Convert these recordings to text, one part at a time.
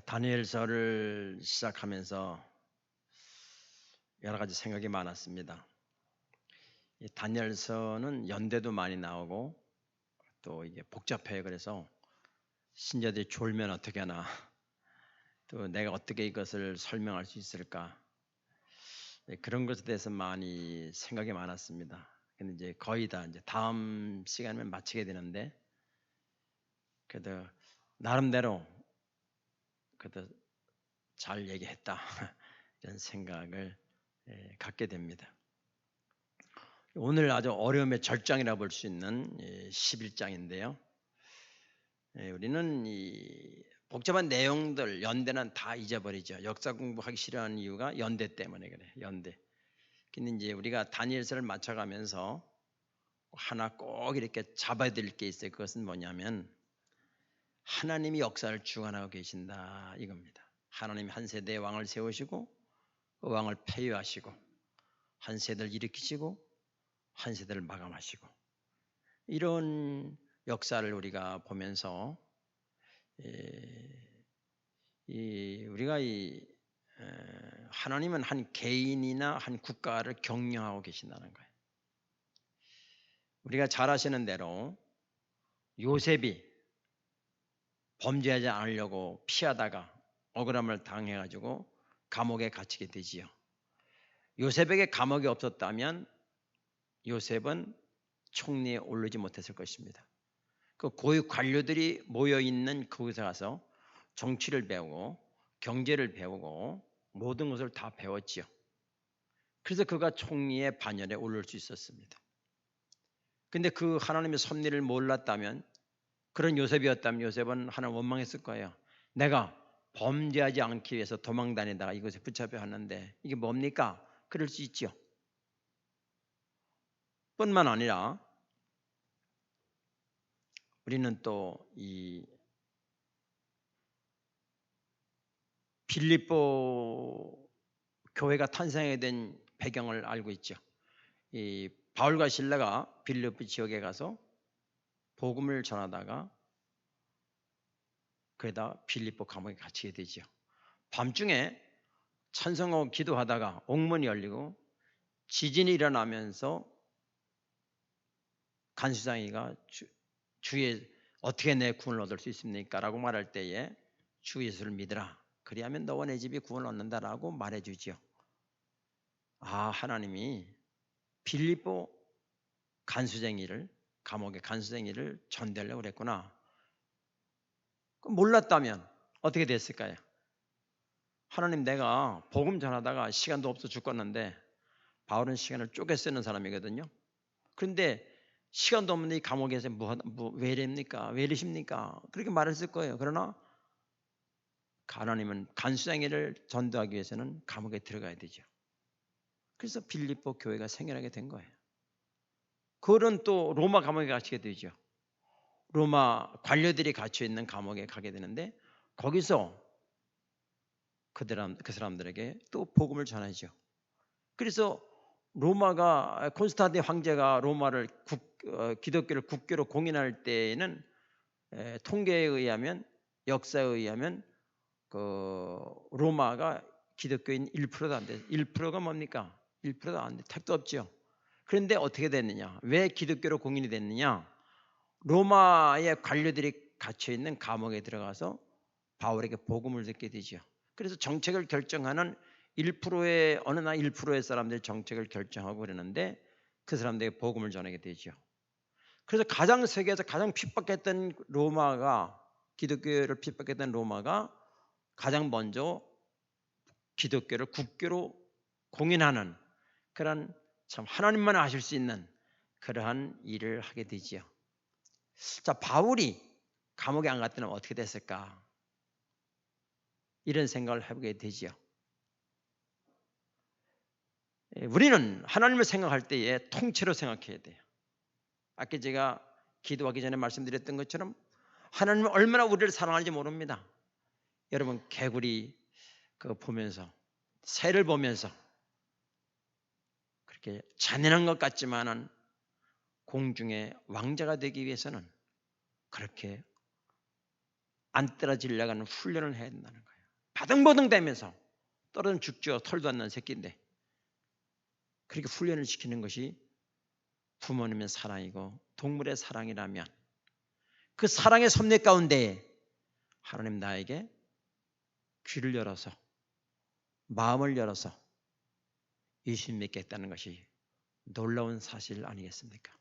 다니엘서를 시작하면서 여러 가지 생각이 많았습니다. 이 다니엘서는 연대도 많이 나오고 또 이게 복잡해요. 그래서 신자들이 졸면 어떻게 하나, 또 내가 어떻게 이것을 설명할 수 있을까, 그런 것에 대해서 많이 생각이 많았습니다. 근데 이제 거의 다 이제 다음 시간이면 마치게 되는데, 그래도 나름대로 그래도 잘 얘기했다 이런 생각을 갖게 됩니다. 오늘 아주 어려움의 절정이라 볼 수 있는 11장인데요. 우리는 이 복잡한 내용들, 연대는 다 잊어버리죠. 역사 공부하기 싫어하는 이유가 연대 때문에 그래. 연대. 근데 이제 우리가 다니엘서를 맞춰가면서 하나 꼭 이렇게 잡아야 될 게 있어요. 그것은 뭐냐면 하나님이 역사를 주관하고 계신다 이겁니다. 하나님이 한 세대의 왕을 세우시고 그 왕을 폐위하시고 한 세대를 일으키시고 한 세대를 마감하시고, 이런 역사를 우리가 보면서 우리가 하나님은 한 개인이나 한 국가를 경영하고 계신다는 거예요. 우리가 잘 아시는 대로 요셉이 범죄하지 않으려고 피하다가 억울함을 당해가지고 감옥에 갇히게 되지요. 요셉에게 감옥이 없었다면 요셉은 총리에 오르지 못했을 것입니다. 그 고위 관료들이 모여있는 그곳에 가서 정치를 배우고 경제를 배우고 모든 것을 다 배웠지요. 그래서 그가 총리의 반열에 오를 수 있었습니다. 근데 그 하나님의 섭리를 몰랐다면, 그런 요셉이었다면 요셉은 하나님 원망했을 거예요. 내가 범죄하지 않기 위해서 도망 다니다가 이곳에 붙잡혀 왔는데 이게 뭡니까? 그럴 수 있지요. 뿐만 아니라 우리는 또 이 빌립보 교회가 탄생하게 된 배경을 알고 있죠. 이 바울과 실라가 빌립보 지역에 가서 복음을 전하다가 그러다 빌립보 감옥에 갇히게 되죠. 밤중에 찬송하고 기도하다가 옥문이 열리고 지진이 일어나면서 간수장이가 주의 어떻게 내 구원을 얻을 수 있습니까? 라고 말할 때에 주 예수를 믿으라. 그리하면 너와 내 집이 구원을 얻는다라고 말해주죠. 아, 하나님이 빌립보 간수쟁이를, 감옥의 간수쟁이를 전대하려고 그랬구나. 그럼 몰랐다면 어떻게 됐을까요? 하나님, 내가 복음 전하다가 시간도 없어 죽겠는데, 바울은 시간을 쪼개 쓰는 사람이거든요. 그런데 시간도 없는데 이 감옥에서 왜 이럽니까? 왜 이러십니까? 그렇게 말했을 거예요. 그러나 하나님은 간수장애를 전도하기 위해서는 감옥에 들어가야 되죠. 그래서 빌립보 교회가 생겨나게 된 거예요. 그런 또 로마 감옥에 갇히게 되죠. 로마 관료들이 갇혀 있는 감옥에 가게 되는데 거기서 그 사람들에게 또 복음을 전하죠. 그래서 로마가 콘스탄틴 황제가 로마를 기독교를 국교로 공인할 때에는 통계에 의하면, 역사에 의하면 그 로마가 기독교인 1%도 안 돼. 1%가 뭡니까? 1%도 안 돼. 택도 없죠. 그런데 어떻게 됐느냐? 왜 기독교로 공인이 됐느냐? 로마의 관료들이 갇혀 있는 감옥에 들어가서 바울에게 복음을 듣게 되죠. 그래서 정책을 결정하는 1%의 어느 날 1%의 사람들이 정책을 결정하고 그러는데 그 사람들에게 복음을 전하게 되죠. 그래서 세계에서 가장 핍박했던 로마가, 기독교를 핍박했던 로마가 가장 먼저 기독교를 국교로 공인하는 그런, 참 하나님만 하실 수 있는 그러한 일을 하게 되지요. 자, 바울이 감옥에 안 갔다면 어떻게 됐을까? 이런 생각을 해보게 되지요. 우리는 하나님을 생각할 때에 통째로 생각해야 돼요. 아까 제가 기도하기 전에 말씀드렸던 것처럼 하나님은 얼마나 우리를 사랑하는지 모릅니다. 여러분, 개구리 보면서, 새를 보면서 그렇게 잔인한 것 같지만은 공중의 왕자가 되기 위해서는 그렇게 안 떨어지려고 하는 훈련을 해야 된다는 거예요. 바등바등대면서 떨어지면 죽죠. 털도 안 난 새끼인데. 그렇게 훈련을 시키는 것이 부모님의 사랑이고 동물의 사랑이라면 그 사랑의 섭리 가운데 하나님 나에게 귀를 열어서 마음을 열어서 예수 믿겠다는 것이 놀라운 사실 아니겠습니까?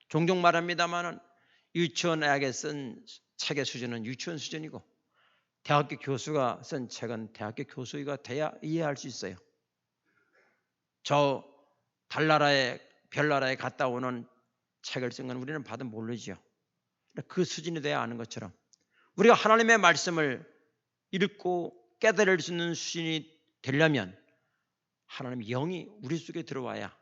종종 말합니다마는 유치원에 쓴 책의 수준은 유치원 수준이고 대학교 교수가 쓴 책은 대학교 교수가 돼야 이해할 수 있어요. 저 달나라에 별나라에 갔다 오는 책을 쓴 건 우리는 봐도 모르죠. 그 수준이 돼야 아는 것처럼 우리가 하나님의 말씀을 읽고 깨달을 수 있는 수준이 되려면 하나님의 영이 우리 속에 들어와야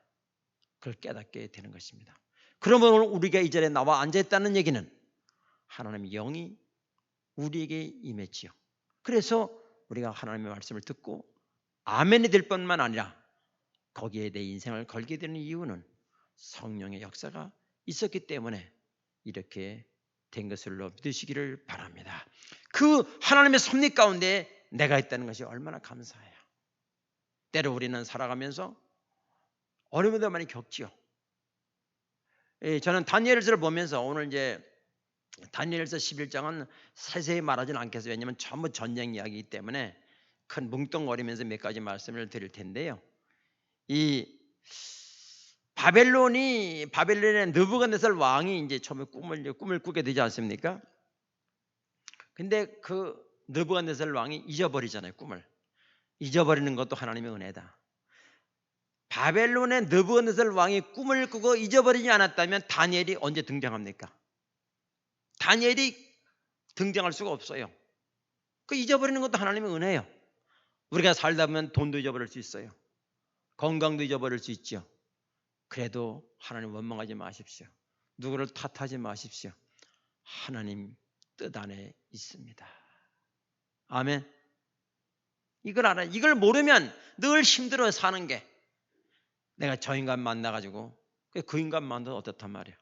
그걸 깨닫게 되는 것입니다. 그러면 우리가 이 자리에 나와 앉아있다는 얘기는 하나님의 영이 우리에게 임했지요. 그래서 우리가 하나님의 말씀을 듣고 아멘이 될 뿐만 아니라 거기에 내 인생을 걸게 되는 이유는 성령의 역사가 있었기 때문에 이렇게 된 것을로 믿으시기를 바랍니다. 그 하나님의 섭리 가운데 내가 있다는 것이 얼마나 감사해요. 때로 우리는 살아가면서 어려움도 많이 겪지요. 저는 다니엘서를 보면서 오늘 이제 다니엘서 11장은 세세히 말하지는 않겠어요. 왜냐하면 전부 전쟁 이야기이기 때문에 큰 뭉뚱거리면서 몇 가지 말씀을 드릴 텐데요. 이 바벨론의 느부갓네살 왕이 이제 처음에 꿈을 꾸게 되지 않습니까? 근데 그 느부갓네살 왕이 잊어버리잖아요. 꿈을 잊어버리는 것도 하나님의 은혜다. 바벨론의 느부갓네살 왕이 꿈을 꾸고 잊어버리지 않았다면 다니엘이 언제 등장합니까? 다니엘이 등장할 수가 없어요. 그 잊어버리는 것도 하나님의 은혜예요. 우리가 살다 보면 돈도 잊어버릴 수 있어요. 건강도 잊어버릴 수 있죠. 그래도 하나님 원망하지 마십시오. 누구를 탓하지 마십시오. 하나님 뜻 안에 있습니다. 아멘. 이걸 알아요. 이걸 모르면 늘 힘들어 사는 게 내가 저 인간 만나가지고 그 인간 만나도 어떻단 말이야.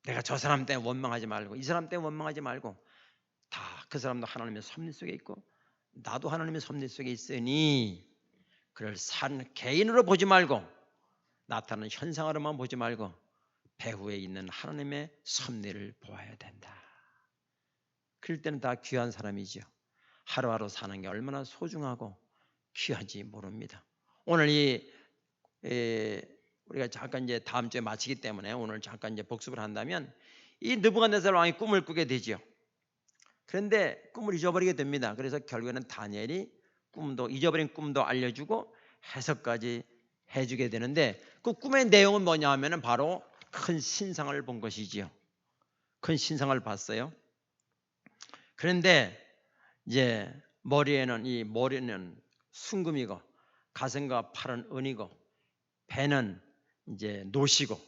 내가 저 사람 때문에 원망하지 말고 이 사람 때문에 원망하지 말고 다 그 사람도 하나님의 섭리 속에 있고 나도 하나님의 섭리 속에 있으니 그를 산 개인으로 보지 말고 나타나는 현상으로만 보지 말고 배후에 있는 하나님의 섭리를 보아야 된다. 그럴 때는 다 귀한 사람이죠. 하루하루 사는 게 얼마나 소중하고 귀한지 모릅니다. 오늘 우리가 잠깐 이제 다음 주에 마치기 때문에 오늘 잠깐 이제 복습을 한다면 이 느부갓네살 왕이 꿈을 꾸게 되죠. 그런데 꿈을 잊어버리게 됩니다. 그래서 결국에는 다니엘이 잊어버린 꿈도 알려주고 해석까지 해주게 되는데 그 꿈의 내용은 뭐냐 하면은 바로 큰 신상을 본 것이지요. 큰 신상을 봤어요. 그런데 이제 머리는 순금이고 가슴과 팔은 은이고 배는 이제 노시고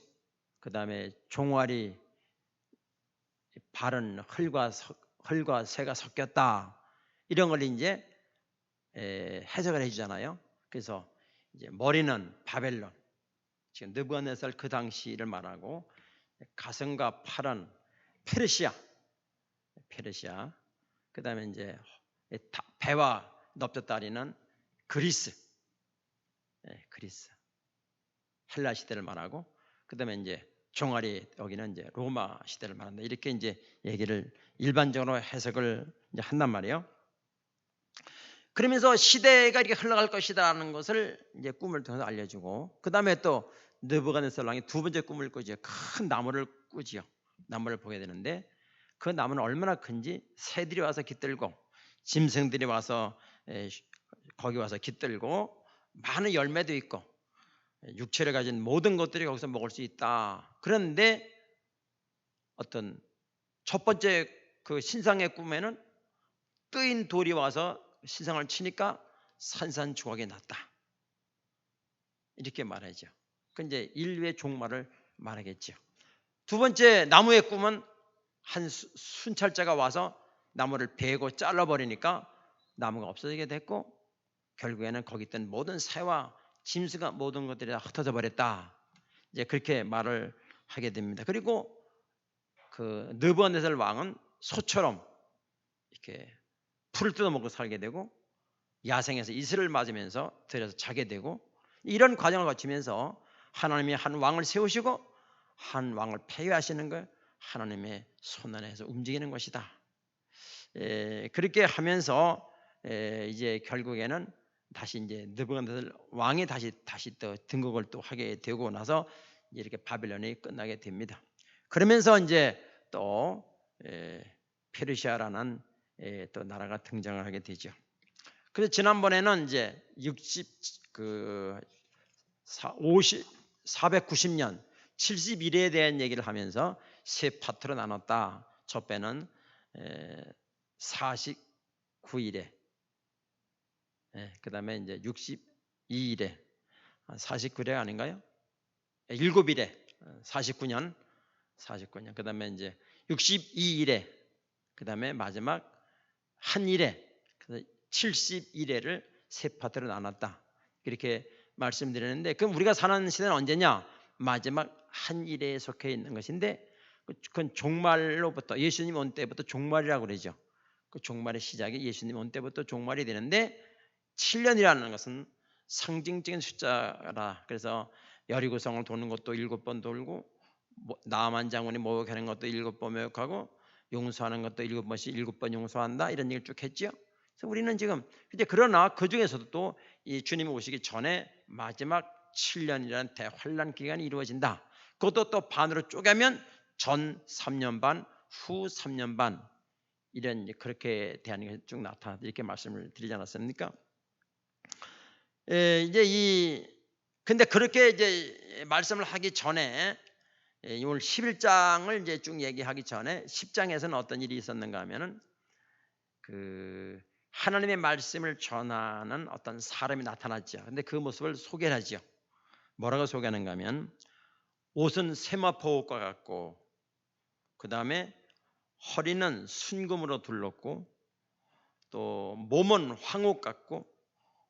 그다음에 종아리 발은 흙과 새가 섞였다. 이런 걸 이제 해석을 해주잖아요. 그래서 이제 머리는 바벨론, 지금 느부갓네살 그 당시를 말하고 가슴과 팔은 페르시아. 그다음에 이제 배와 넓적다리는 그리스. 헬라 시대를 말하고 그다음에 이제 종아리 여기는 이제 로마 시대를 말한다. 이렇게 이제 얘기를 일반적으로 해석을 이제 한단 말이에요. 그러면서 시대가 이렇게 흘러갈 것이다라는 것을 이제 꿈을 통해서 알려주고 그다음에 또 느부갓네살 왕이 두 번째 꿈을 꾸죠. 큰 나무를 꾸지요. 나무를 보게 되는데 그 나무는 얼마나 큰지 새들이 와서 깃들고 짐승들이 와서 거기 와서 깃들고 많은 열매도 있고 육체를 가진 모든 것들이 거기서 먹을 수 있다. 그런데 어떤 첫 번째 그 신상의 꿈에는 뜨인 돌이 와서 신상을 치니까 산산조각이 났다. 이렇게 말하죠. 그 이제 인류의 종말을 말하겠죠. 두 번째 나무의 꿈은 한 순찰자가 와서 나무를 베고 잘라버리니까 나무가 없어지게 됐고 결국에는 거기 있던 모든 새와 짐승과 모든 것들이 다 흩어져 버렸다. 이제 그렇게 말을 하게 됩니다. 그리고 그 느부갓네살 왕은 소처럼 이렇게 풀을 뜯어먹고 살게 되고 야생에서 이슬을 맞으면서 들여서 자게 되고 이런 과정을 거치면서 하나님이 한 왕을 세우시고 한 왕을 폐위하시는 걸 하나님의 손 안에서 움직이는 것이다. 그렇게 하면서 이제 결국에는 다시 이제 느부갓네살 왕이 다시 또 등극을 또 하게 되고 나서 이렇게 바빌론이 끝나게 됩니다. 그러면서 이제 또 페르시아라는 또 나라가 등장을 하게 되죠. 그래서 지난번에는 이제 490년 71회에 대한 얘기를 하면서 세 파트로 나눴다. 첫 배는 49일에, 그 다음에 이제 62일에, 49일에 아닌가요? 7일에, 49년, 그 다음에 이제 62일에, 그 다음에 마지막 한 일에, 70일에를 세 파트로 나눴다. 이렇게 말씀드렸는데, 그럼 우리가 사는 시대는 언제냐? 마지막 한 일에 속해 있는 것인데, 그건 종말로부터 예수님 온 때부터 종말이라고 그러죠. 그 종말의 시작이 예수님 온 때부터 종말이 되는데 7년이라는 것은 상징적인 숫자라. 그래서 여리고성을 도는 것도 7번 돌고 나만 장군이 모욕하는 것도 7번 모욕하고 용서하는 것도 7번씩 7번 용서한다 이런 얘기를 쭉 했죠. 그래서 우리는 지금 그러나 그 중에서도 또 이 주님이 오시기 전에 마지막 7년이라는 대환란 기간이 이루어진다. 그것도 또 반으로 쪼개면 전 3년 반, 후 3년 반 이런 그렇게 대한 게 쭉 나타나 이렇게 말씀을 드리지 않았습니까? 근데 그렇게 이제 말씀을 하기 전에 오늘 11장을 이제 쭉 얘기하기 전에 10장에서는 어떤 일이 있었는가 하면은 그 하나님의 말씀을 전하는 어떤 사람이 나타났죠. 근데 그 모습을 소개를 하죠. 뭐라고 소개하는가 하면 옷은 세마포옷과 같고 그 다음에 허리는 순금으로 둘렀고 또 몸은 황옥 같고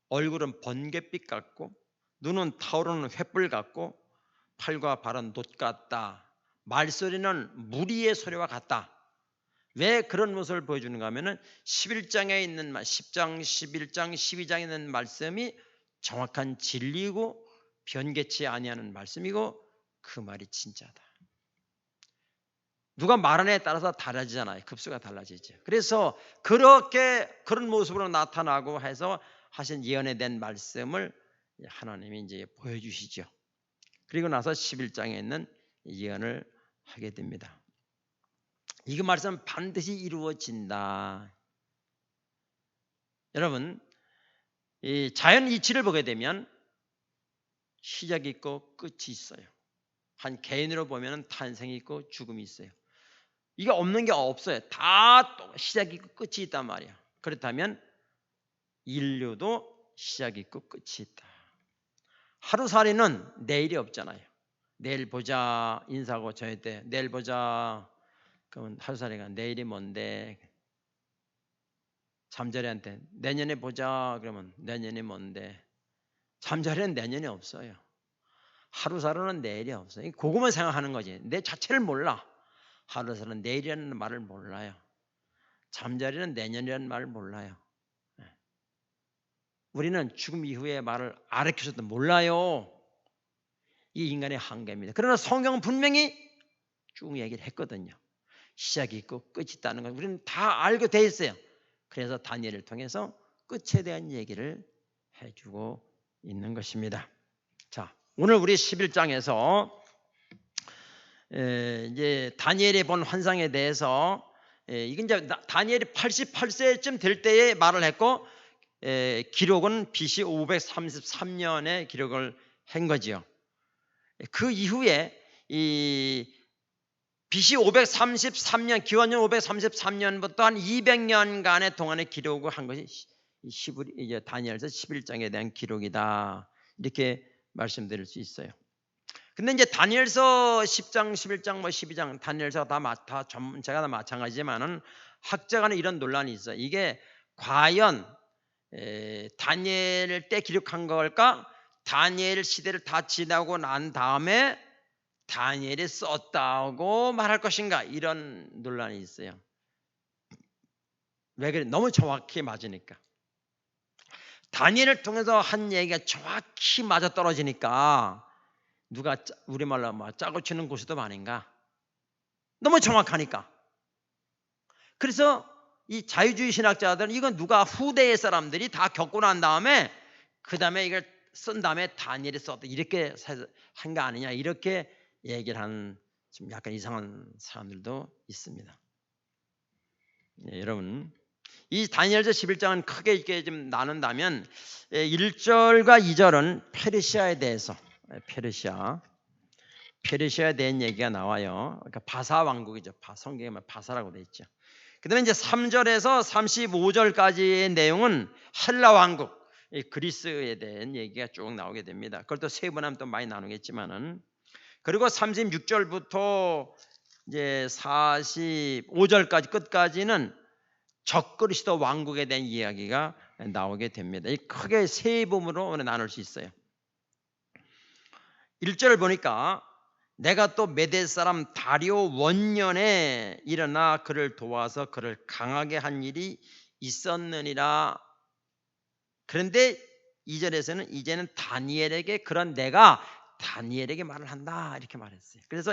얼굴은 번갯빛 같고 눈은 타오르는 횃불 같고 팔과 발은 놋 같다. 말소리는 무리의 소리와 같다. 왜 그런 모습을 보여주는가 하면은 11장에 있는 10장, 11장, 12장에 있는 말씀이 정확한 진리고 변개치 아니하는 말씀이고 그 말이 진짜다. 누가 말하느냐에 따라서 달라지잖아요. 급수가 달라지죠. 그래서 그런 모습으로 나타나고 해서 하신 예언에 대한 말씀을 하나님이 이제 보여주시죠. 그리고 나서 11장에 있는 예언을 하게 됩니다. 이 말씀은 반드시 이루어진다. 여러분, 이 자연 이치를 보게 되면 시작이 있고 끝이 있어요. 한 개인으로 보면 탄생이 있고 죽음이 있어요. 이게 없는 게 없어요. 다 시작이 있고 끝이 있단 말이야. 그렇다면 인류도 시작이 있고 끝이 있다. 하루살이는 내일이 없잖아요. 내일 보자 인사하고 저녁 때 내일 보자. 그러면 하루살이가 내일이 뭔데? 잠자리한테 내년에 보자 그러면 내년이 뭔데? 잠자리는 내년이 없어요. 하루살이는 내일이 없어요. 그것만 생각하는 거지. 내 자체를 몰라. 하루살이는 내일이라는 말을 몰라요. 잠자리는 내년이라는 말을 몰라요. 우리는 죽음 이후의 말을 알아켜서도 몰라요. 이 인간의 한계입니다. 그러나 성경은 분명히 쭉 얘기를 했거든요. 시작이 있고 끝이 있다는 걸 우리는 다 알게 돼 있어요. 그래서 다니엘을 통해서 끝에 대한 얘기를 해주고 있는 것입니다. 자, 오늘 우리 11장에서 이제 다니엘이 본 환상에 대해서 이건 이제 다니엘이 88세쯤 될 때에 말을 했고 기록은 BC 533년에 기록을 한 거지요. 그 이후에 이 BC 533년 기원전 533년부터 한 200년간의 동안의 기록을 한 것이 이제 다니엘서 11장에 대한 기록이다. 이렇게 말씀드릴 수 있어요. 근데 이제 다니엘서 10장, 11장, 12장 다니엘서가 다 전체가 다 마찬가지지만은 학자 간에 이런 논란이 있어요. 이게 과연 다니엘 때 기록한 걸까? 다니엘 시대를 다 지나고 난 다음에 다니엘이 썼다고 말할 것인가? 이런 논란이 있어요. 왜 그래? 너무 정확히 맞으니까. 다니엘을 통해서 한 얘기가 정확히 맞아 떨어지니까 누가 우리말로 짜고 치는 고스톱 아닌가? 너무 정확하니까. 그래서 이 자유주의 신학자들은 이건 누가 후대의 사람들이 다 겪고 난 다음에 그 다음에 이걸 쓴 다음에 다니엘이 썼다 이렇게 한 거 아니냐 이렇게 얘기를 하는 좀 약간 이상한 사람들도 있습니다. 네, 여러분 이 다니엘서 11장은 크게 이렇게 좀 나눈다면 1절과 2절은 페르시아에 대해서 페르시아에 대한 얘기가 나와요. 그러니까 바사 왕국이죠. 성경에 바사라고 돼 있죠. 그다음에 이제 3절에서 35절까지의 내용은 헬라 왕국, 그리스에 대한 얘기가 쭉 나오게 됩니다. 그걸 또 세분하면 또 많이 나누겠지만은 그리고 36절부터 이제 45절까지 끝까지는 적그리스도 왕국에 대한 이야기가 나오게 됩니다. 크게 세 부분으로 나눌 수 있어요. 1절을 보니까 내가 또 메대 사람 다리오 원년에 일어나 그를 도와서 그를 강하게 한 일이 있었느니라. 그런데 2절에서는 이제는 다니엘에게 그런 내가 다니엘에게 말을 한다 이렇게 말했어요. 그래서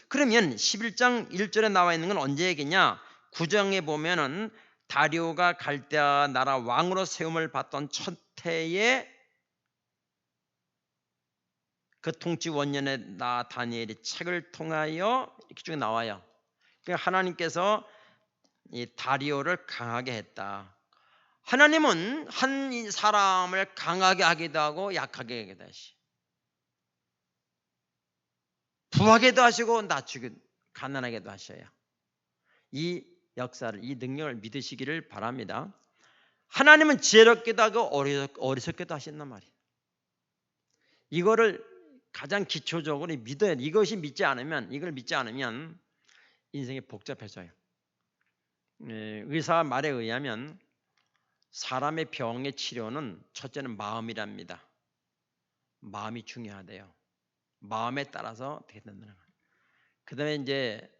그러면 11장 1절에 나와 있는 건 언제 얘기냐? 9장에 보면은 다리오가 갈대아 나라 왕으로 세움을 받던 첫 해에 그 통치 원년에 나 다니엘이 책을 통하여 이렇게 쭉 나와요. 그러니까 하나님께서 이 다리오를 강하게 했다. 하나님은 한 사람을 강하게 하기도 하고 약하게 하기도 하시. 부하게도 하시고 낮추기도 가난하게도 하셔요. 이 역사를 이 능력을 믿으시기를 바랍니다. 하나님은 지혜롭게도 하고 어리석게도 하신단 말이에요. 이거를 가장 기초적으로 믿어야 돼. 이걸 믿지 않으면 인생이 복잡해져요. 의사 말에 의하면 사람의 병의 치료는 첫째는 마음이랍니다. 마음이 중요하대요. 마음에 따라서 어떻게 된다는 거예요. 그 다음에 이제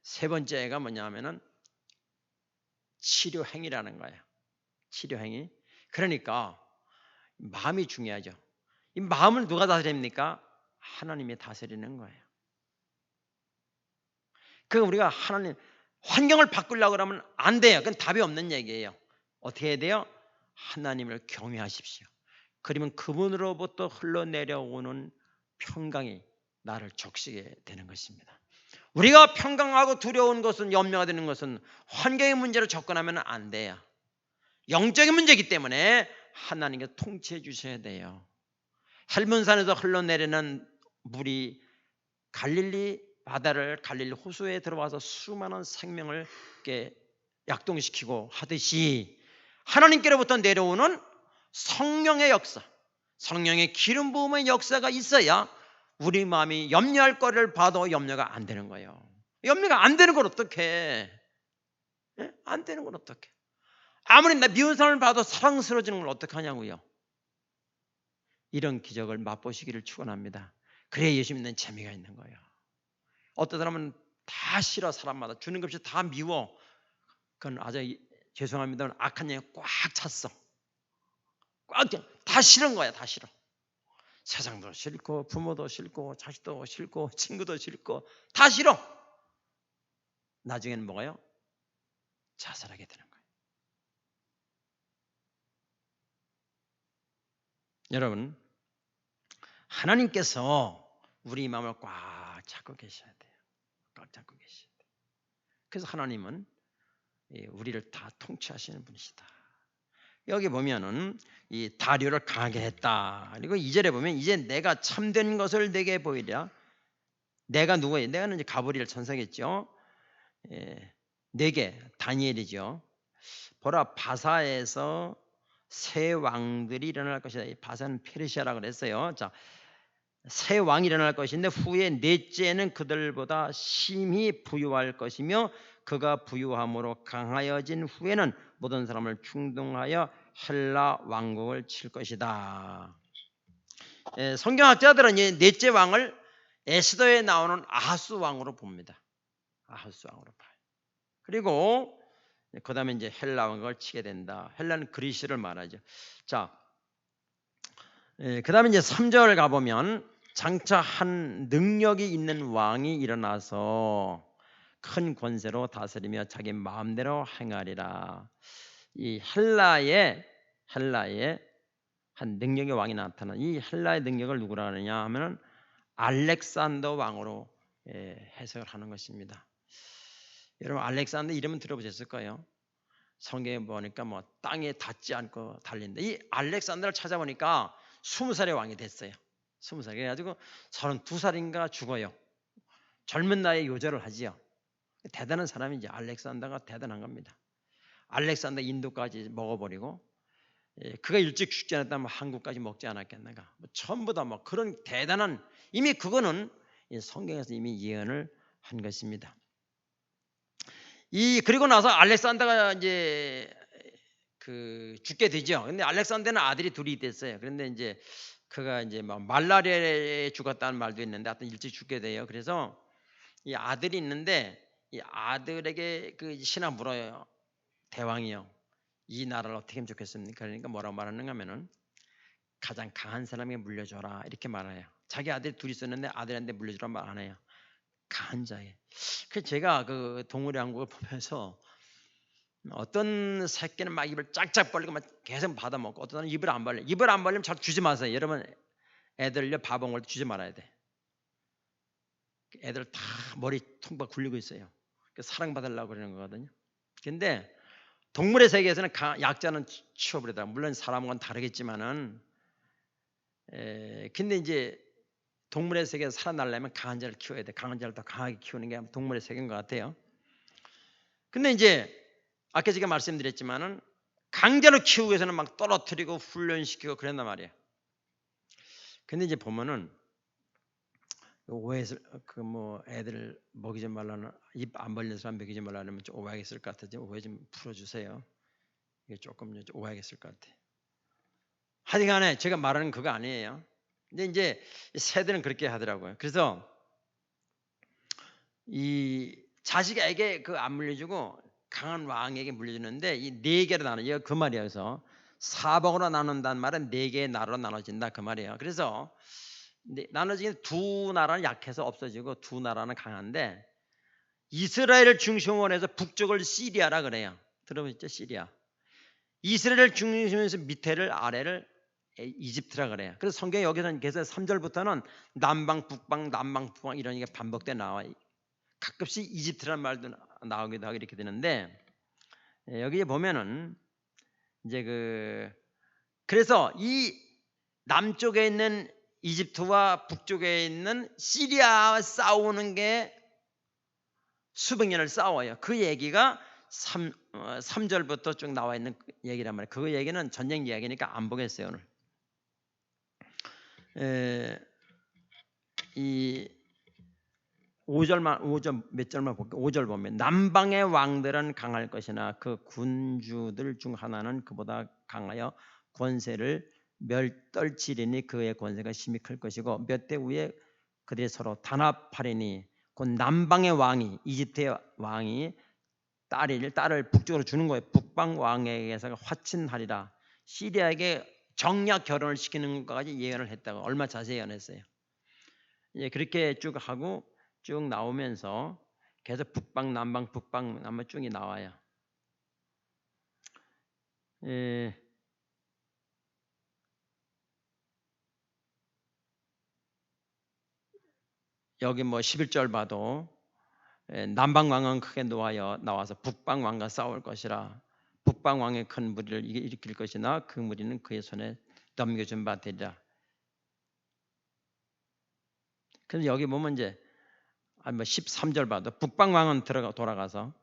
세 번째가 뭐냐면은 치료행위라는 거예요. 치료행위. 그러니까 마음이 중요하죠. 이 마음을 누가 다스립니까? 하나님이 다스리는 거예요. 우리가 하나님 환경을 바꾸려고 그러면 안 돼요. 그건 답이 없는 얘기예요. 어떻게 해야 돼요? 하나님을 경외하십시오. 그러면 그분으로부터 흘러내려오는 평강이 나를 적시게 되는 것입니다. 우리가 평강하고 두려운 것은 염려가 되는 것은 환경의 문제로 접근하면 안 돼요. 영적인 문제이기 때문에 하나님께 통치해 주셔야 돼요. 헬문산에서 흘러내리는 물이 갈릴리 바다를 갈릴리 호수에 들어와서 수많은 생명을 약동시키고 하듯이 하나님께로부터 내려오는 성령의 역사, 성령의 기름 부음의 역사가 있어야 우리 마음이 염려할 거를 봐도 염려가 안 되는 거예요. 염려가 안 되는 걸 어떡해? 안 되는 걸 어떡해? 아무리 나 미운 사람을 봐도 사랑스러워지는 걸 어떡하냐고요. 이런 기적을 맛보시기를 축원합니다. 그래야 예수 믿는 재미가 있는 거예요. 어떤 사람은 다 싫어. 사람마다 주는 것 없이 다 미워. 그건 아주 죄송합니다만 악한 영이 꽉 찼어. 다 싫은 거야. 다 싫어. 세상도 싫고 부모도 싫고 자식도 싫고 친구도 싫고 다 싫어. 나중에는 뭐가요? 자살하게 되는 거예요. 여러분, 하나님께서 우리 마음을 꽉 잡고 계셔야 돼요. 꽉 잡고 계셔야 돼요. 그래서 하나님은 우리를 다 통치하시는 분이시다. 여기 보면은 이 다리오를 강하게 했다. 그리고 2절에 보면 이제 내가 참된 것을 내게 보이랴. 내가 누구예요? 내가는 이제 가브리엘 천사겠죠. 내게 다니엘이죠. 보라, 바사에서 새 왕들이 일어날 것이다. 이 바사는 페르시아라고 그랬어요. 자, 새 왕이 일어날 것인데 후에 넷째는 그들보다 심히 부유할 것이며 그가 부유함으로 강하여진 후에는 모든 사람을 충동하여 헬라 왕국을 칠 것이다. 성경학자들은 이 넷째 왕을 에스더에 나오는 아하스 왕으로 봅니다. 아하스 왕으로 봐요. 그리고 그다음에 이제 헬라 왕국을 치게 된다. 헬라는 그리스를 말하죠. 자, 그다음에 이제 3절 가보면 장차 한 능력이 있는 왕이 일어나서 큰 권세로 다스리며 자기 마음대로 행하리라. 이 헬라의 한 능력의 왕이 나타나. 이 헬라의 능력을 누구라 하느냐 하면은 알렉산더 왕으로 해석을 하는 것입니다. 여러분 알렉산더 이름은 들어보셨을 거예요. 성경에 보니까 뭐 땅에 닿지 않고 달린다. 이 알렉산더를 찾아보니까 20살의 왕이 됐어요. 20살. 그래가지고 32살인가 죽어요. 젊은 나이에 요절을 하지요. 대단한 사람이지. 알렉산더가 대단한 겁니다. 알렉산더 인도까지 먹어버리고, 그가 일찍 죽지 않았다면 한국까지 먹지 않았겠는가. 뭐 전부 다 뭐 그런 대단한, 이미 그거는 성경에서 이미 예언을 한 것입니다. 그리고 나서 알렉산더가 이제 죽게 되죠. 근데 알렉산더는 아들이 둘이 됐어요. 그런데 이제 그가 이제 막 말라리아에 죽었다는 말도 있는데 하여튼 일찍 죽게 돼요. 그래서 이 아들이 있는데 이 아들에게 그 신하 물어요. 대왕이요. 이 나라를 어떻게 하면 좋겠습니까? 그러니까 뭐라고 말하는가 하면은 가장 강한 사람에게 물려줘라 이렇게 말해요. 자기 아들이 둘이 있었는데 아들한테 물려주라 말 안 해요. 강한 자에. 그래서 제가 그 동물의 왕국을 보면서 어떤 새끼는 막 입을 짝짝 벌리고 막 계속 받아먹고 어떤 사람은 입을 안 벌려. 입을 안 벌리면 잘 주지 마세요. 여러분 애들요 밥 먹을 때 주지 말아야 돼. 애들 다 머리 통박 굴리고 있어요. 사랑받으려고 그러는 거거든요. 근데 동물의 세계에서는 약자는 치워버리다. 물론 사람과는 다르겠지만은 근데 이제 동물의 세계에서 살아나려면 강한 자를 키워야 돼. 강한 자를 더 강하게 키우는 게 동물의 세계인 것 같아요. 근데 이제 아까 제가 말씀드렸지만은 강자로 키우기 위해서는 막 떨어뜨리고 훈련시키고 그런단 말이에요. 근데 이제 보면은 오해했을 뭐 애들 먹이지 말라는 입 안 벌리는 사람 먹이지 말라는 좀 오해하겠을 것 같아요. 오해 좀 풀어주세요. 이게 조금 오해하겠을 것 같아. 하여간에 제가 말하는 그거 아니에요. 근데 이제 새들은 그렇게 하더라고요. 그래서 이 자식에게 그 안 물려주고 강한 왕에게 물려주는데 이 네 개로 나눠요. 그 말이에요. 그래서 사복으로 나눈다는 말은 네 개의 나라로 나눠진다 그 말이에요. 그래서 나눠지는 두 나라는 약해서 없어지고 두 나라는 강한데 이스라엘을 중심으로 해서 북쪽을 시리아라 그래요. 들어보셨죠? 시리아. 이스라엘을 중심으로 해서 밑에를 아래를 이집트라 그래요. 그래서 성경에 여기서는 계속 3절부터는 남방 북방 남방 북방 이런 게 반복돼 나와요. 가끔씩 이집트라는 말도 나오기도 하고 이렇게 되는데 여기에 보면은 이제 그래서 이 남쪽에 있는 이집트와 북쪽에 있는 시리아와 싸우는 게 수백 년을 싸워요. 그 얘기가 3절부터 쭉 나와 있는 얘기란 말이에요. 그 얘기는 전쟁 이야기니까 안 보겠어요 오늘. 이 5절 몇 절만 볼게요. 5절 보면 남방의 왕들은 강할 것이나 그 군주들 중 하나는 그보다 강하여 권세를 떨치리니 그의 권세가 심히 클 것이고 몇 대 후에 그들이 서로 단합하리니 곧 남방의 왕이 이집트의 왕이 딸을 북쪽으로 주는 거예요. 북방 왕에게서 화친하리라. 시리아에게 정략 결혼을 시키는 것까지 예언을 했다고 얼마 자세히 예언했어요. 그렇게 쭉 하고 쭉 나오면서 계속 북방 남방 쭉 나와요. 여기 뭐 11절 봐도 남방 왕은 크게 나와서 북방 왕과 싸울 것이라. 북방 왕의 큰 무리를 일으킬 것이나 그 무리는 그의 손에 넘겨준 바 되리라. 그래서 여기 보면 이제 13절 봐도 북방 왕은 돌아가서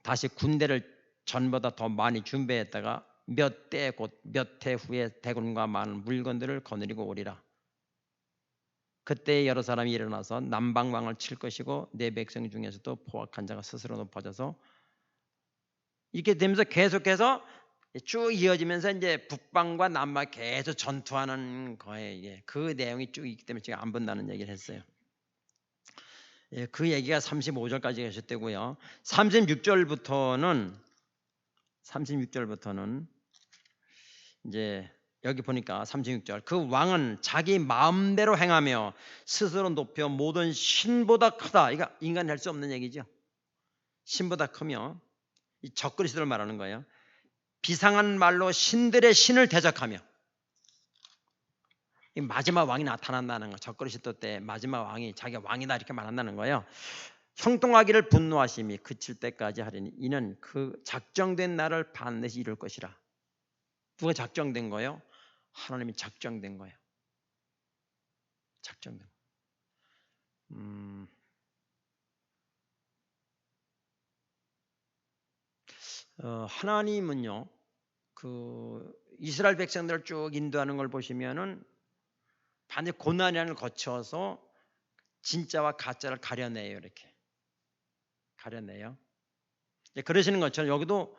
다시 군대를 전보다 더 많이 준비했다가 몇 해 후에 대군과 많은 물건들을 거느리고 오리라. 그때 여러 사람이 일어나서 남방 왕을 칠 것이고 내 백성 중에서도 포악한 자가 스스로 높아져서 이렇게 되면서 계속해서 쭉 이어지면서 이제 북방과 남방 계속 전투하는 거예요. 그 내용이 쭉 있기 때문에 제가 안 본다는 얘기를 했어요. 그 얘기가 35절까지 하셨대고요. 36절부터는 36절부터는 이제 여기 보니까 36절 그 왕은 자기 마음대로 행하며 스스로 높여 모든 신보다 크다. 이거 인간이 할 수 없는 얘기죠. 신보다 크며 이 적그리스도를 말하는 거예요. 비상한 말로 신들의 신을 대적하며 이 마지막 왕이 나타난다는 거. 적그리스도 때 마지막 왕이 자기가 왕이다 이렇게 말한다는 거예요. 형통하기를 분노하심이 그칠 때까지 하리니 이는 그 작정된 날을 반드시 이룰 것이라. 누가 작정된 거예요? 하나님이 작정된 거예요. 작정된 하나님은요, 그 이스라엘 백성들을 쭉 인도하는 걸 보시면은 반드시 고난을 거쳐서 진짜와 가짜를 가려내요. 이렇게 가려내요. 그러시는 것처럼 여기도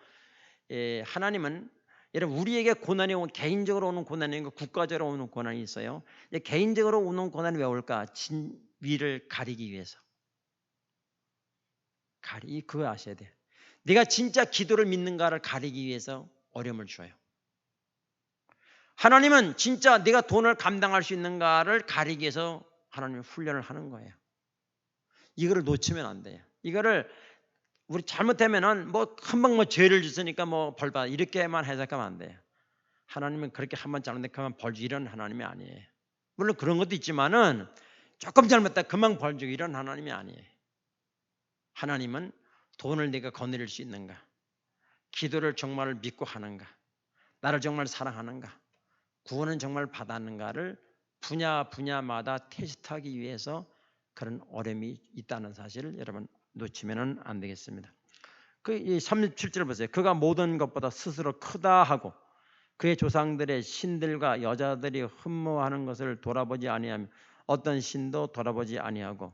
하나님은 여러분 우리에게 고난이 오면 개인적으로 오는 고난이 있고 국가적으로 오는 고난이 있어요. 개인적으로 오는 고난이 왜 올까? 진위를 가리기 위해서. 그거 아셔야 돼요. 네가 진짜 기도를 믿는가를 가리기 위해서 어려움을 줘요. 하나님은 진짜 네가 돈을 감당할 수 있는가를 가리기 위해서 하나님은 훈련을 하는 거예요. 이거를 놓치면 안 돼요. 이거를 우리 잘못하면은 뭐 금방 뭐 죄를 짓으니까 뭐 벌 받아 이렇게만 해석하면 안 돼요. 하나님은 그렇게 한번 잘못하면 벌 주고 이런 하나님이 아니에요. 물론 그런 것도 있지만은 조금 잘못했다 금방 벌 주고 이런 하나님이 아니에요. 하나님은 돈을 내가 거느릴 수 있는가? 기도를 정말 믿고 하는가? 나를 정말 사랑하는가? 구원은 정말 받았는가를 분야마다 테스트하기 위해서 그런 어려움이 있다는 사실을 여러분 놓치면 안 되겠습니다. 그 37절 보세요. 그가 모든 것보다 스스로 크다 하고 그의 조상들의 신들과 여자들이 흠모하는 것을 돌아보지 아니하며 어떤 신도 돌아보지 아니하고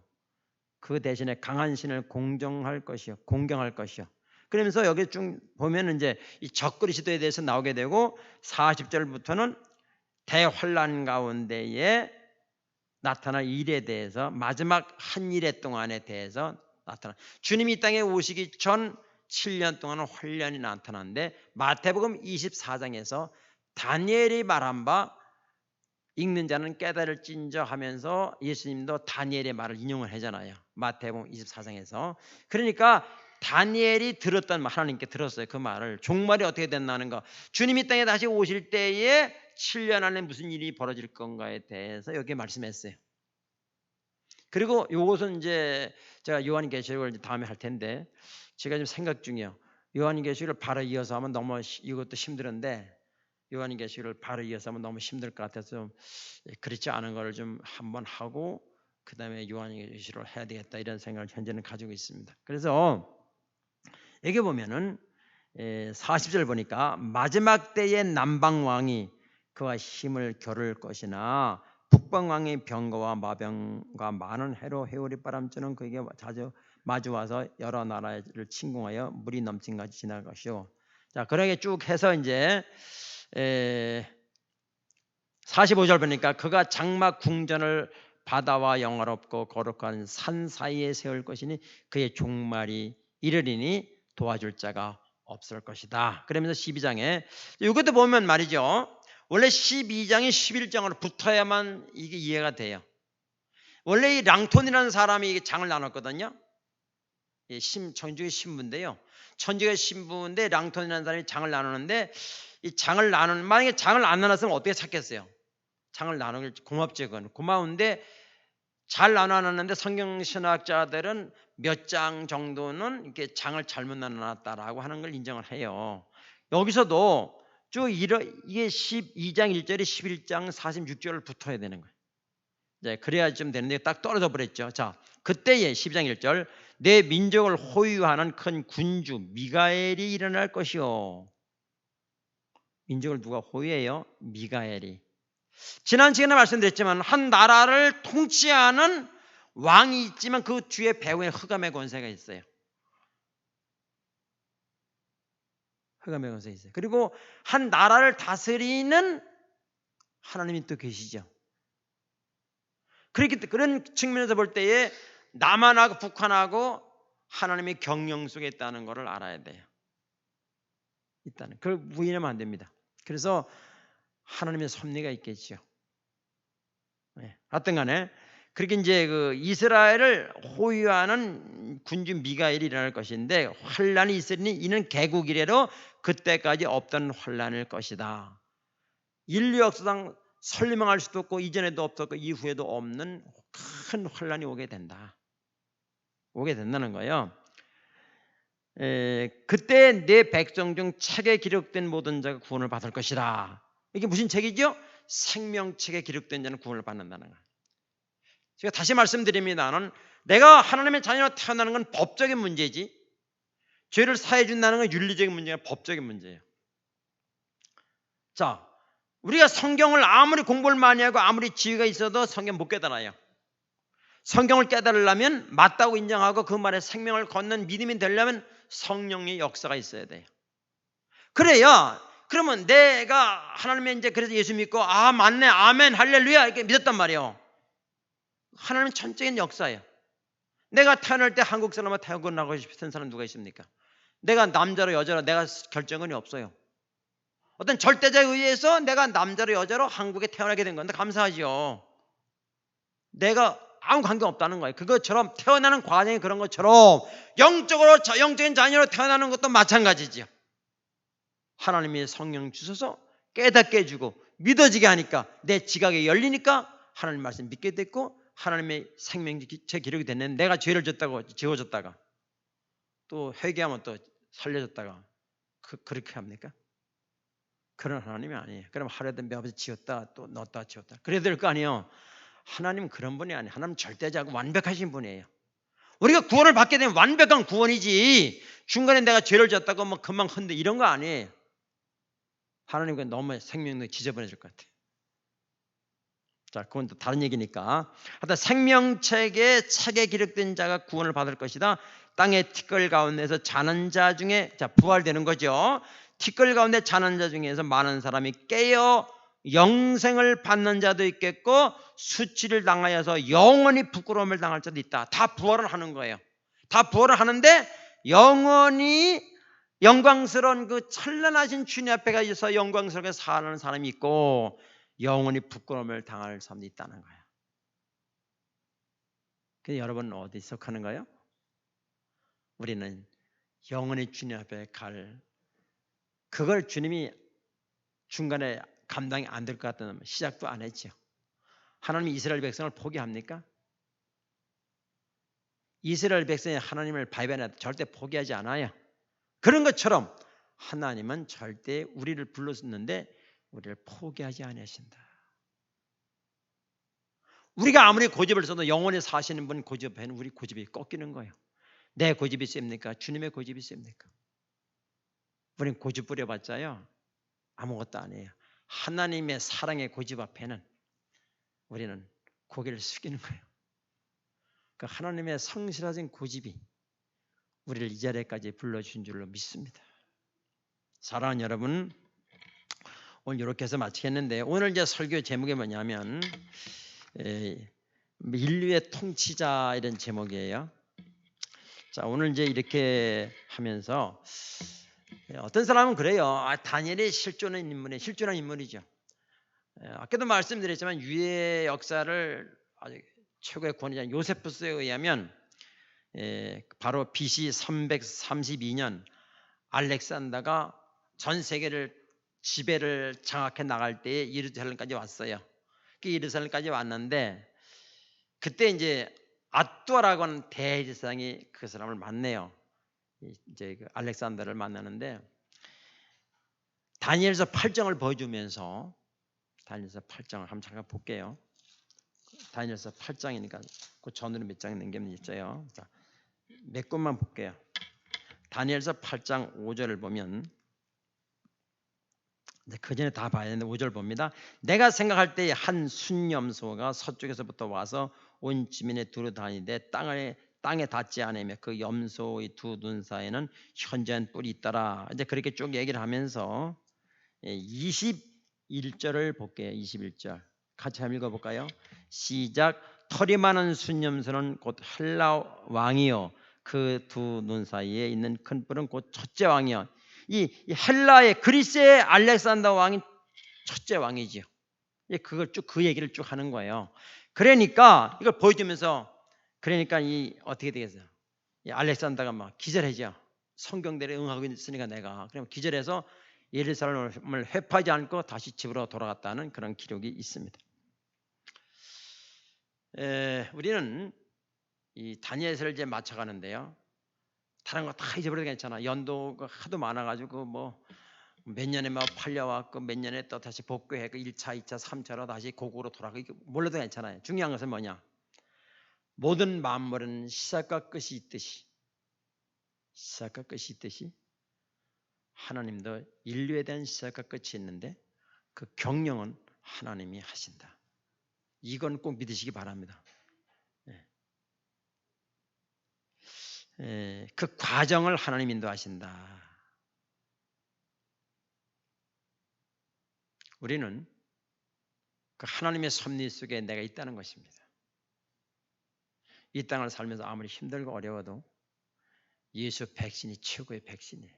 그 대신에 강한 신을 공경할 것이요. 그러면서 여기 쭉 보면 이제 이 적그리스도에 대해서 나오게 되고 40절부터는 대환란 가운데에 나타날 일에 대해서 마지막 한 일에 동안에 대해서 나타나. 주님이 이 땅에 오시기 전 7년 동안은 환란이 나타나는데 마태복음 24장에서 다니엘이 말한 바 읽는 자는 깨달을진저 하면서 예수님도 다니엘의 말을 인용을 하잖아요. 마태복음 24장에서. 그러니까 다니엘이 들었던 말, 하나님께 들었어요. 그 말을. 종말이 어떻게 됐나는 거. 주님이 땅에 다시 오실 때에 7년 안에 무슨 일이 벌어질 건가에 대해서 여기에 말씀했어요. 그리고 이것은 이제 제가 요한계시록을 다음에 할 텐데 제가 지금 생각 중이에요. 요한계시록을 바로 이어서 하면 너무 이것도 힘들은데 요한계시록을 바로 이어서 하면 너무 힘들 것 같아서 그렇지 않은 걸 좀 한번 하고 그 다음에 요한계시록을 해야 되겠다 이런 생각을 현재는 가지고 있습니다. 그래서 여기 보면은 40절 보니까 마지막 때의 남방왕이 그와 힘을 겨룰 것이나 북방왕의 병거와 마병과 많은 해로 해오리 바람처럼 그에게 자주 마주와서 여러 나라를 침공하여 물이 넘친 같이 지날 것이요. 자, 그렇게 쭉 해서 이제 45절 보니까 그가 장막 궁전을 바다와 영화롭고 거룩한 산 사이에 세울 것이니 그의 종말이 이르리니 도와줄 자가 없을 것이다. 그러면서 12장에 이것도 보면 말이죠. 원래 12장이 11장으로 붙어야만 이게 이해가 돼요. 원래 이 랑톤이라는 사람이 장을 나눴거든요. 천주의 신부인데요. 천주의 신부인데 랑톤이라는 사람이 장을 나누는데 이 장을 만약에 장을 안 나눴으면 어떻게 찾겠어요? 장을 나누길 고맙죠. 그건 고마운데 잘 나눠놨는데 성경신학자들은 몇 장 정도는 이렇게 장을 잘못 나눠놨다라고 하는 걸 인정을 해요. 여기서도 쭉 이게 12장 1절이 11장 46절을 붙어야 되는 거예요. 이제 그래야 좀 되는데 딱 떨어져 버렸죠. 자, 그때에 12장 1절 내 민족을 호위하는 큰 군주 미가엘이 일어날 것이요. 민족을 누가 호위해요? 미가엘이. 지난 시간에 말씀드렸지만 한 나라를 통치하는 왕이 있지만 그 뒤에 배후에 흑암의 권세가 있어요. 흑암의 권세가 있어요. 그리고 한 나라를 다스리는 하나님이 또 계시죠. 그런 측면에서 볼 때에 남한하고 북한하고 하나님의 경영 속에 있다는 것을 알아야 돼요. 있다는, 그걸 부인하면 안 됩니다. 그래서 하나님의 섭리가 있겠죠. 하여튼 간에 그렇게 이제 그 이스라엘을 호위하는 군주 미가엘이 일어날 것인데, 환란이 있으니 이는 개국 이래로 그때까지 없던 환란일 것이다. 인류 역사상 설명할 수도 없고 이전에도 없었고 이후에도 없는 큰 환란이 오게 된다는 거예요. 그때 내 백성 중 책에 기록된 모든 자가 구원을 받을 것이다. 이게 무슨 책이죠? 생명책에 기록된 자는 구원을 받는다는 거예요. 제가 다시 말씀드립니다는, 내가 하나님의 자녀로 태어나는 건 법적인 문제지, 죄를 사해 준다는 건 윤리적인 문제가 법적인 문제예요. 자, 우리가 성경을 아무리 공부를 많이 하고 아무리 지혜가 있어도 성경 못 깨달아요. 성경을 깨달으려면 맞다고 인정하고 그 말에 생명을 걷는 믿음이 되려면 성령의 역사가 있어야 돼요. 그래야, 그러면 내가 하나님의 이제 그래서 예수 믿고 아 맞네 아멘 할렐루야 이렇게 믿었단 말이에요. 하나님은 전적인 역사예요. 내가 태어날 때 한국 사람과 태국을 나가고 싶은 사람 누가 있습니까? 내가 남자로 여자로 내가 결정권이 없어요. 어떤 절대자에 의해서 내가 남자로 여자로 한국에 태어나게 된 건데 감사하죠. 내가 아무 관계없다는 거예요. 그것처럼 태어나는 과정이 그런 것처럼 영적으로 영적인 자녀로 태어나는 것도 마찬가지죠. 하나님이 성령 주셔서 깨닫게 해주고 믿어지게 하니까 내 지각이 열리니까 하나님 말씀 믿게 됐고 하나님의 생명체 기록이 됐는데, 내가 죄를 졌다고 지워졌다가 또 회개하면 또 살려졌다가 그렇게 합니까? 그런 하나님이 아니에요. 그럼 하루에도 몇 번 지웠다 또 넣었다 지웠다 그래야 될 거 아니에요. 하나님은 그런 분이 아니에요. 하나님 절대자고 완벽하신 분이에요. 우리가 구원을 받게 되면 완벽한 구원이지, 중간에 내가 죄를 졌다고 뭐 금방 흔들 이런 거 아니에요. 하나님과 너무 생명을 지저분해질 것 같아요. 자, 그건 또 다른 얘기니까. 하여튼 생명책에 기록된 자가 구원을 받을 것이다. 땅의 티끌 가운데서 자는 자 중에, 자 부활되는 거죠. 티끌 가운데 자는 자 중에서 많은 사람이 깨어 영생을 받는 자도 있겠고 수치를 당하여서 영원히 부끄러움을 당할 자도 있다. 다 부활을 하는 거예요. 다 부활을 하는데 영원히 영광스러운 그 찬란하신 주님 앞에 가서 영광스럽게 사는 사람이 있고 영원히 부끄러움을 당할 사람도 있다는 거예요. 그래서 여러분은 어디 속하는가요? 우리는 영원히 주님 앞에 갈, 그걸 주님이 중간에 감당이 안 될 것 같다면 시작도 안 했죠. 하나님이 이스라엘 백성을 포기합니까? 이스라엘 백성이 하나님을 바이바나 절대 포기하지 않아요. 그런 것처럼 하나님은 절대 우리를 불렀는데 우리를 포기하지 않으신다. 우리가 아무리 고집을 써도 영원히 사시는 분 고집에는 우리 고집이 꺾이는 거예요. 내 고집이 셉니까? 주님의 고집이 셉니까? 우리는 고집 부려봤자요 아무것도 아니에요. 하나님의 사랑의 고집 앞에는 우리는 고개를 숙이는 거예요. 그 하나님의 성실하신 고집이 우리를 이 자리까지 불러주신 줄로 믿습니다. 사랑하는 여러분, 오늘 이렇게 해서 마치겠는데, 오늘 이제 설교 제목이 뭐냐면 인류의 통치자 이런 제목이에요. 자, 오늘 이제 이렇게 하면서 어떤 사람은 그래요. 다니엘이 실존한 인물이죠. 아까도 말씀드렸지만 유해 역사를 아주 최고의 권위자 요세푸스에 의하면 바로 BC 332년 알렉산더가 전 세계를 지배를 장악해 나갈 때에 예루살렘까지 왔어요. 그 예루살렘까지 왔는데 그때 이제 앗도라고 하는 대제사장이 그 사람을 만나요. 이제 그 알렉산더를 만나는데 다니엘서 8장을 보여주면서 다니엘서 8장을 한번 잠깐 볼게요. 다니엘서 8장이니까 그 전으로 몇 장 넘기면 있어요. 자, 몇 곳만 볼게요. 다니엘서 8장 5절을 보면, 그 전에 다 봐야 되는데 5절 봅니다. 내가 생각할 때에 한 순염소가 서쪽에서부터 와서 온 지면에 두루 다니되 땅에 닿지 않으며 그 염소의 두 눈 사이에는 현저한 뿔이 있더라. 이제 그렇게 쭉 얘기를 하면서 21절을 볼게요. 21절 같이 한번 읽어볼까요? 시작. 털이 많은 순염소는 곧 헬라 왕이요 그 두 눈 사이에 있는 큰 뿔은 곧 첫째 왕이요 이 헬라의 그리스의 알렉산더 왕이 첫째 왕이지요. 그걸 쭉 그 얘기를 쭉 하는 거예요. 그러니까 이걸 보여주면서 그러니까 이 어떻게 되겠어요? 이 알렉산더가 막 기절하죠. 성경대로 응하고 있으니까 내가 그럼 기절해서 예루살렘을 회파하지 않고 다시 집으로 돌아갔다는 그런 기록이 있습니다. 우리는 이 다니엘서를 이제 맞춰가는데요. 다른 거 다 잊어버려도 괜찮아. 연도가 하도 많아가지고 뭐 몇 년에 막 팔려왔고 몇 년에 또 다시 복귀해고 1차, 2차, 3차로 다시 고국으로 돌아가고 몰라도 괜찮아요. 중요한 것은 뭐냐? 모든 만물은 시작과 끝이 있듯이 하나님도 인류에 대한 시작과 끝이 있는데 그 경영은 하나님이 하신다. 이건 꼭 믿으시기 바랍니다. 그 과정을 하나님 인도하신다. 우리는 그 하나님의 섭리 속에 내가 있다는 것입니다. 이 땅을 살면서 아무리 힘들고 어려워도 예수 백신이 최고의 백신이에요.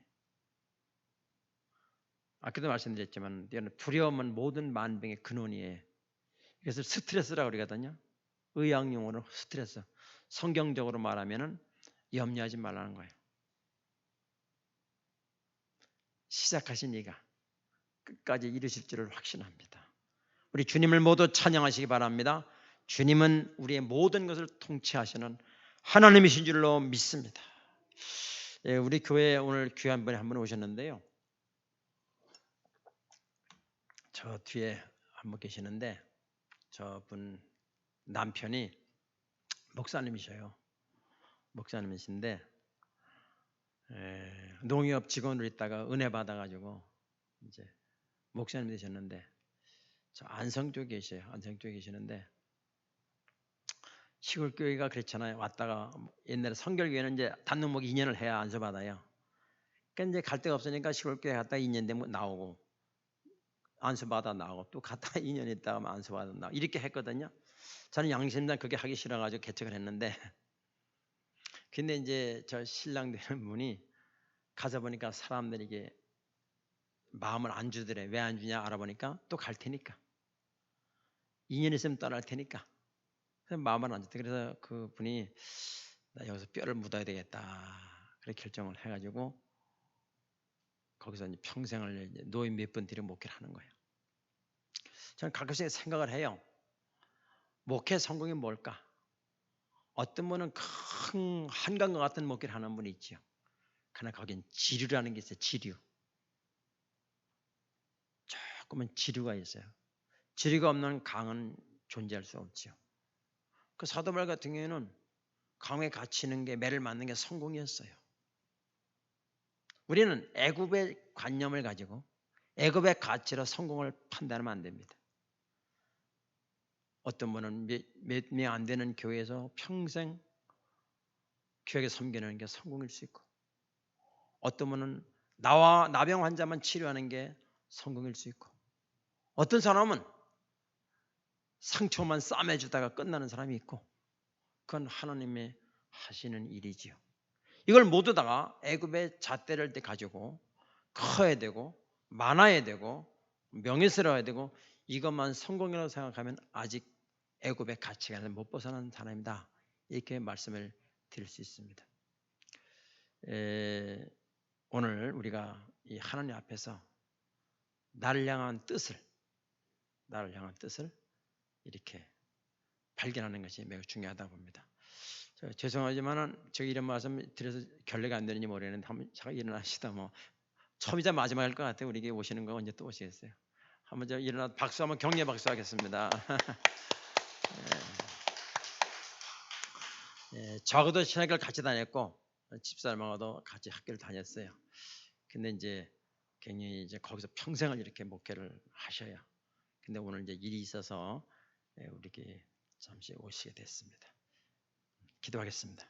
아까도 말씀드렸지만 두려움은 모든 만병의 근원이에요. 이것을 스트레스라고 그러거든요. 의학용어로 스트레스. 성경적으로 말하면 염려하지 말라는 거예요. 시작하신 이가 끝까지 이루실 줄을 확신합니다. 우리 주님을 모두 찬양하시기 바랍니다. 주님은 우리의 모든 것을 통치하시는 하나님이신 줄로 믿습니다. 우리 교회에 오늘 귀한 분이 한 분 오셨는데요. 저 뒤에 한 분 계시는데 저분 남편이 목사님이셔요. 목사님이신데 농협 직원으로 있다가 은혜 받아가지고 이제 목사님 되셨는데 저 안성 쪽에 계셔요. 안성 쪽에 계시는데 시골 교회가 그렇잖아요. 왔다가 옛날에 성결교회는 이제 단능목이 2년을 해야 안수 받아요. 그러니까 이제 갈 데가 없으니까 시골 교회 갔다 2년 되면 나오고 안수 받아 나오고 또 갔다 2년 있다가 안수 받아 나오고 이렇게 했거든요. 저는 양심상 그게 하기 싫어가지고 개척을 했는데 근데 이제 저 신랑 되는 분이 가서 보니까 사람들이 이게 마음을 안 주더래. 왜 안 주냐 알아보니까 또 갈 테니까 2년 있으면 떠날 테니까 마음을 안 주대. 그래서 그 분이 나 여기서 뼈를 묻어야 되겠다 그렇게 결정을 해가지고 거기서 이제 평생을 이제 노인 몇 번 들여 목회를 하는 거예요. 저는 가끔씩 생각을 해요. 목회 성공이 뭘까? 어떤 분은 큰 한강과 같은 목회를 하는 분이 있죠. 그러나 거긴 지류라는 게 있어요. 지류. 조금은 지류가 있어요. 지류가 없는 강은 존재할 수 없죠. 그 사도바울 같은 경우에는 강에 갇히는 게 매를 맞는 게 성공이었어요. 우리는 애굽의 관념을 가지고 애굽의 가치로 성공을 판단하면 안 됩니다. 어떤 분은 몇 명 안 되는 교회에서 평생 교회에 섬기는 게 성공일 수 있고 어떤 분은 나병 환자만 치료하는 게 성공일 수 있고 어떤 사람은 상처만 싸매주다가 끝나는 사람이 있고 그건 하나님의 하시는 일이지요. 이걸 모두 다가 애굽의 잣대를 가지고 커야 되고 많아야 되고 명예스러워야 되고 이것만 성공이라고 생각하면 아직 애굽의 가치관을 못 벗어난 사람이다. 이렇게 말씀을 드릴 수 있습니다. 오늘 우리가 이 하나님 앞에서 나를 향한 뜻을 이렇게 발견하는 것이 매우 중요하다 봅니다. 죄송하지만은 제가 이런 말씀 드려서 결례가 안 되는지 모르겠는데 한번 잠깐 일어나시다 뭐 처음이자 마지막일 것 같아요. 우리에게 오시는 거 언제 또 오시겠어요? 한번 저 일어나 박수 한번 격려 박수 하겠습니다. 저하고도 신학교를 같이 다녔고 집사람하고도 같이 학교를 다녔어요. 근데 이제 굉장히 이제 거기서 평생을 이렇게 목회를 하셔요. 근데 오늘 이제 일이 있어서 우리에게 잠시 오시게 됐습니다. 기도하겠습니다.